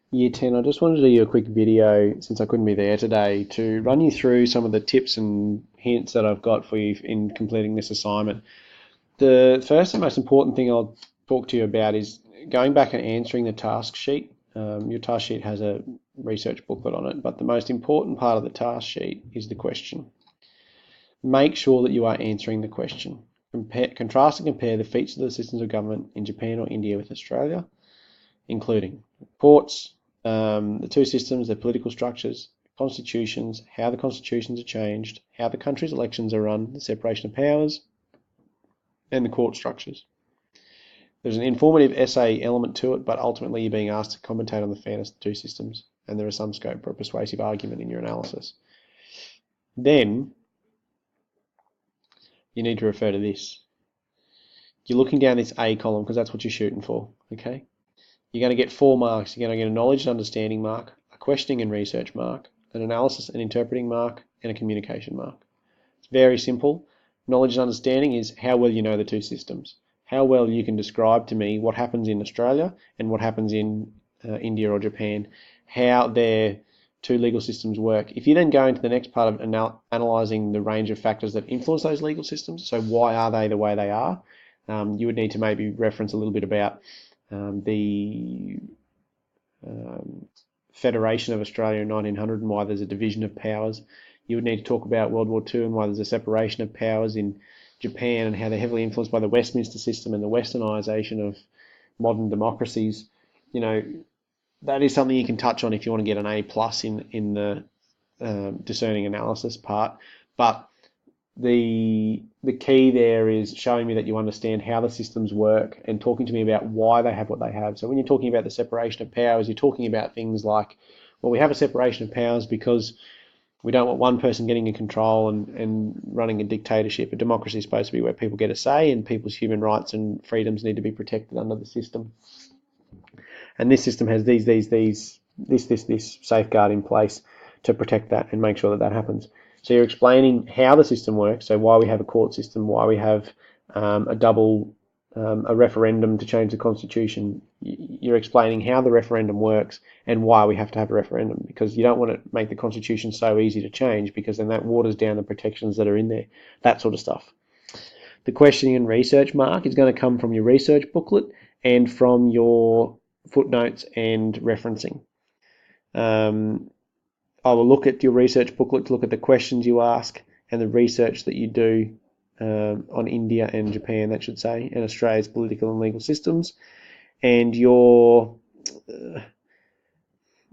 Year 10, I just wanted to do you a quick video since I couldn't be there today to run you through some of the tips and hints that I've got for you in completing this assignment. The first and most important thing I'll talk to you about is going back and answering the task sheet. Your task sheet has a research booklet on it, but the most important part of the task sheet is the question. Make sure that you are answering the question. Contrast and compare the features of the systems of government in Japan or India with Australia, including ports, the two systems, their political structures, constitutions, how the constitutions are changed, how the country's elections are run, the separation of powers, and the court structures. There's an informative essay element to it, but ultimately you're being asked to commentate on the fairness of the two systems, and there is some scope for a persuasive argument in your analysis. Then you need to refer to this. You're looking down this A column because that's what you're shooting for, okay? You're going to get 4 marks. You're going to get a knowledge and understanding mark, a questioning and research mark, an analysis and interpreting mark, and a communication mark. It's very simple. Knowledge and understanding is how well you know the two systems, how well you can describe to me what happens in Australia and what happens in India or Japan, how their two legal systems work. If you then go into the next part of analysing the range of factors that influence those legal systems, so why are they the way they are, you would need to maybe reference a little bit about the Federation of Australia in 1900 and why there's a division of powers. You would need to talk about World War II and why there's a separation of powers in Japan and how they're heavily influenced by the Westminster system and the westernisation of modern democracies. You know, that is something you can touch on if you want to get an A plus in the discerning analysis part. But the key there is showing me that you understand how the systems work and talking to me about why they have what they have. So when you're talking about the separation of powers, you're talking about things like, well, we have a separation of powers because we don't want one person getting in control and running a dictatorship. A democracy is supposed to be where people get a say and people's human rights and freedoms need to be protected under the system. And this system has this safeguard in place to protect that and make sure that that happens. So you're explaining how the system works, so why we have a court system, why we have a referendum to change the constitution. You're explaining how the referendum works and why we have to have a referendum, because you don't want to make the constitution so easy to change because then that waters down the protections that are in there, that sort of stuff. The questioning and research mark is going to come from your research booklet and from your footnotes and referencing. I will look at your research booklet to look at the questions you ask and the research that you do on India and Japan, that should say, and Australia's political and legal systems. And you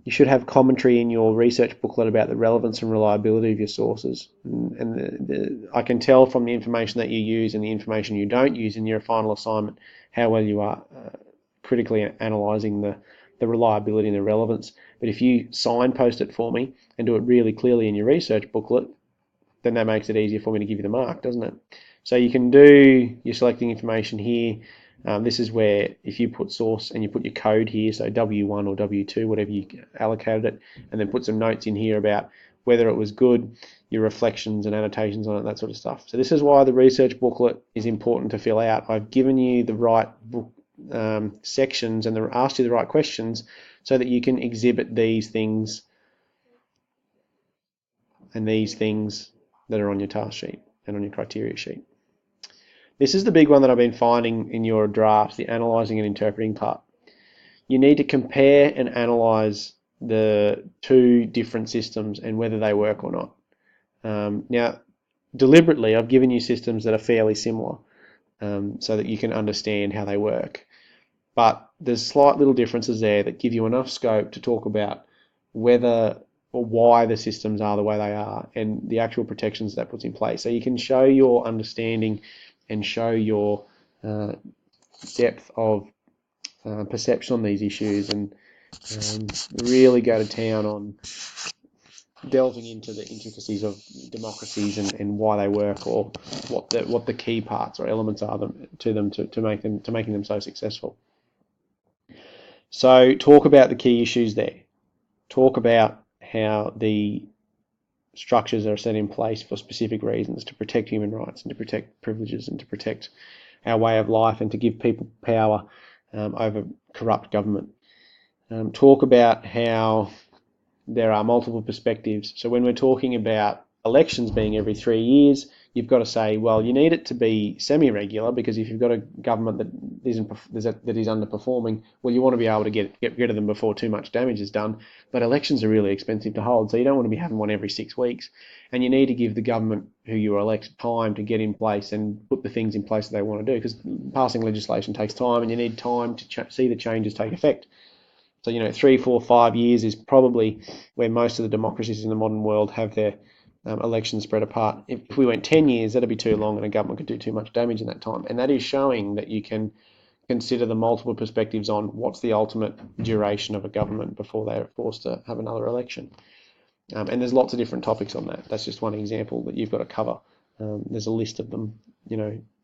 should have commentary in your research booklet about the relevance and reliability of your sources. And I can tell from the information that you use and the information you don't use in your final assignment how well you are critically analysing the reliability and the relevance. But if you signpost it for me and do it really clearly in your research booklet, then that makes it easier for me to give you the mark, doesn't it? So you can do your selecting information here. This is where if you put source and you put your code here, so W1 or W2, whatever you allocated it, and then put some notes in here about whether it was good, your reflections and annotations on it, that sort of stuff. So this is why the research booklet is important to fill out. I've given you the right book sections and asked you the right questions so that you can exhibit these things and these things that are on your task sheet and on your criteria sheet. This is the big one that I've been finding in your drafts, the analysing and interpreting part. You need to compare and analyse the two different systems and whether they work or not. Now, deliberately, I've given you systems that are fairly similar so that you can understand how they work. But there's slight little differences there that give you enough scope to talk about whether or why the systems are the way they are and the actual protections that puts in place. So you can show your understanding and show your depth of perception on these issues and really go to town on delving into the intricacies of democracies and why they work, or what the key parts or elements are to making them so successful. So talk about the key issues there. Talk about how the structures are set in place for specific reasons to protect human rights and to protect privileges and to protect our way of life and to give people power over corrupt government. talk about how there are multiple perspectives. So when we're talking about elections being every 3 years, you've got to say, well, you need it to be semi-regular, because if you've got a government that is underperforming, well, you want to be able to get rid of them before too much damage is done. But elections are really expensive to hold, so you don't want to be having one every 6 weeks. And you need to give the government who you elect time to get in place and put the things in place that they want to do, because passing legislation takes time, and you need time to see the changes take effect. So, 3, 4, 5 years is probably where most of the democracies in the modern world have their elections spread apart. If we went 10 years, that'd be too long, and a government could do too much damage in that time. And that is showing that you can consider the multiple perspectives on what's the ultimate duration of a government before they're forced to have another election. And there's lots of different topics on that. That's just one example that you've got to cover. There's a list of them,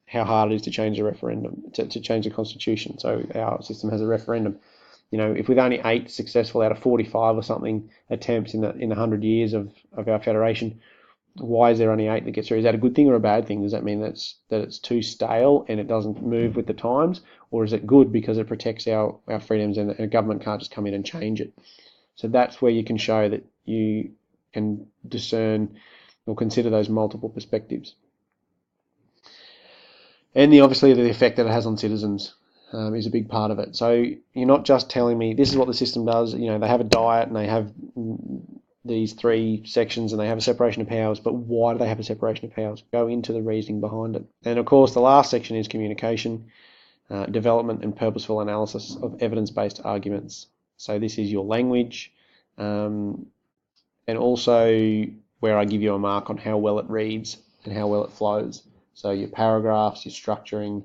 how hard it is to change a referendum, to change the constitution. So our system has a referendum. If with only 8 successful out of 45 or something attempts in the 100 years of our federation, why is there only 8 that gets through? Is that a good thing or a bad thing? Does that mean that it's too stale and it doesn't move with the times, or is it good because it protects our freedoms and a government can't just come in and change it? So that's where you can show that you can discern or consider those multiple perspectives, and obviously the effect that it has on citizens. Is a big part of it. So you're not just telling me this is what the system does. They have a diet and they have these 3 sections and they have a separation of powers, but why do they have a separation of powers? Go into the reasoning behind it. And of course, the last section is communication, development and purposeful analysis of evidence-based arguments. So this is your language, and also where I give you a mark on how well it reads and how well it flows. So your paragraphs, your structuring,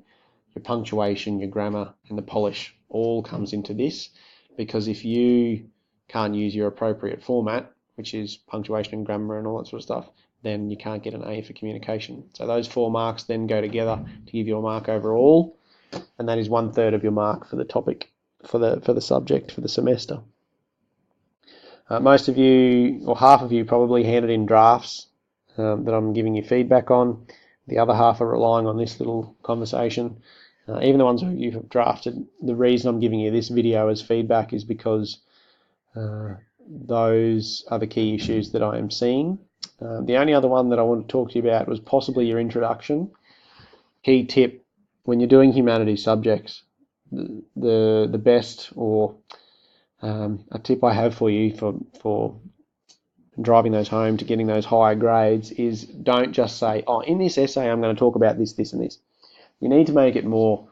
your punctuation, your grammar, and the polish all comes into this, because if you can't use your appropriate format, which is punctuation and grammar and all that sort of stuff, then you can't get an A for communication. So those 4 marks then go together to give you a mark overall, and that is 1/3 of your mark for the topic, for the subject, for the semester. Most of you, or half of you, probably handed in drafts that I'm giving you feedback on. The other half are relying on this little conversation. Even the ones who you have drafted, the reason I'm giving you this video as feedback is because those are the key issues that I am seeing. The only other one that I want to talk to you about was possibly your introduction. Key tip: when you're doing humanities subjects, the best, or a tip I have for you for driving those home to getting those higher grades is, don't just say, oh, in this essay I'm going to talk about this, this, and this. You need to make it more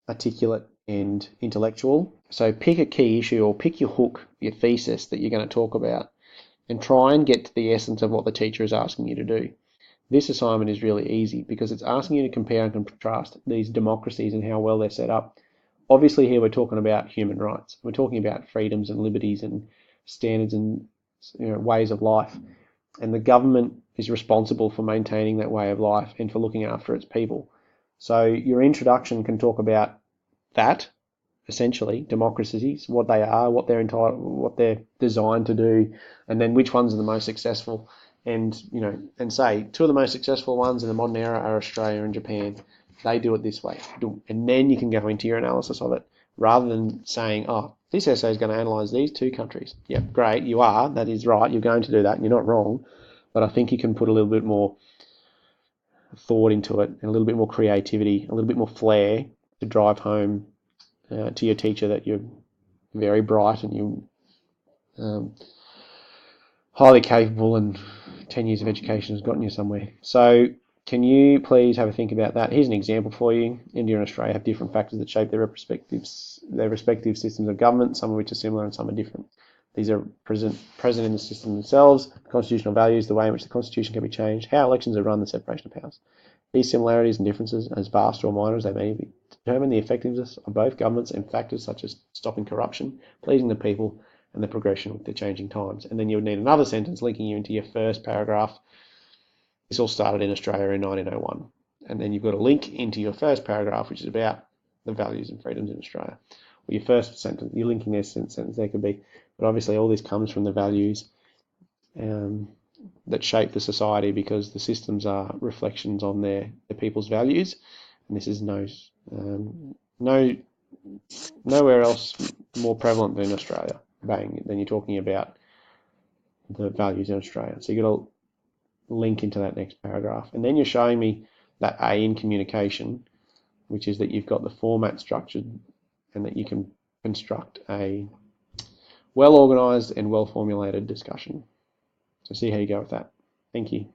articulate and intellectual. So pick a key issue, or pick your hook, your thesis that you're going to talk about, and try and get to the essence of what the teacher is asking you to do. This assignment is really easy because it's asking you to compare and contrast these democracies and how well they're set up. Obviously here we're talking about human rights. We're talking about freedoms and liberties and standards and ways of life. And the government is responsible for maintaining that way of life and for looking after its people. So your introduction can talk about that, essentially, democracies, what they are, what they're designed to do, and then which ones are the most successful. And say 2 of the most successful ones in the modern era are Australia and Japan. They do it this way, and then you can go into your analysis of it, rather than saying, oh, this essay is going to analyse these 2 countries. Yep, great, you are, that is right, you're going to do that, and you're not wrong, but I think you can put a little bit more thought into it, and a little bit more creativity, a little bit more flair to drive home to your teacher that you're very bright and you're highly capable, and 10 years of education has gotten you somewhere. So can you please have a think about that? Here's an example for you. India and Australia have different factors that shape their respective systems of government, some of which are similar and some are different. These are present in the system themselves, constitutional values, the way in which the constitution can be changed, how elections are run, the separation of powers. These similarities and differences, as vast or minor as they may be, determine the effectiveness of both governments and factors such as stopping corruption, pleasing the people, and the progression with the changing times. And then you would need another sentence linking you into your first paragraph. This all started in Australia in 1901. And then you've got a link into your first paragraph, which is about the values and freedoms in Australia. Or your first sentence, you're linking their sentence there could be. But obviously all this comes from the values that shape the society, because the systems are reflections on their people's values. And this is no nowhere else more prevalent than in Australia. Bang, then you're talking about the values in Australia. So you've got to link into that next paragraph. And then you're showing me that A in communication, which is that you've got the format structured and that you can construct a well-organized and well-formulated discussion. So see how you go with that. Thank you.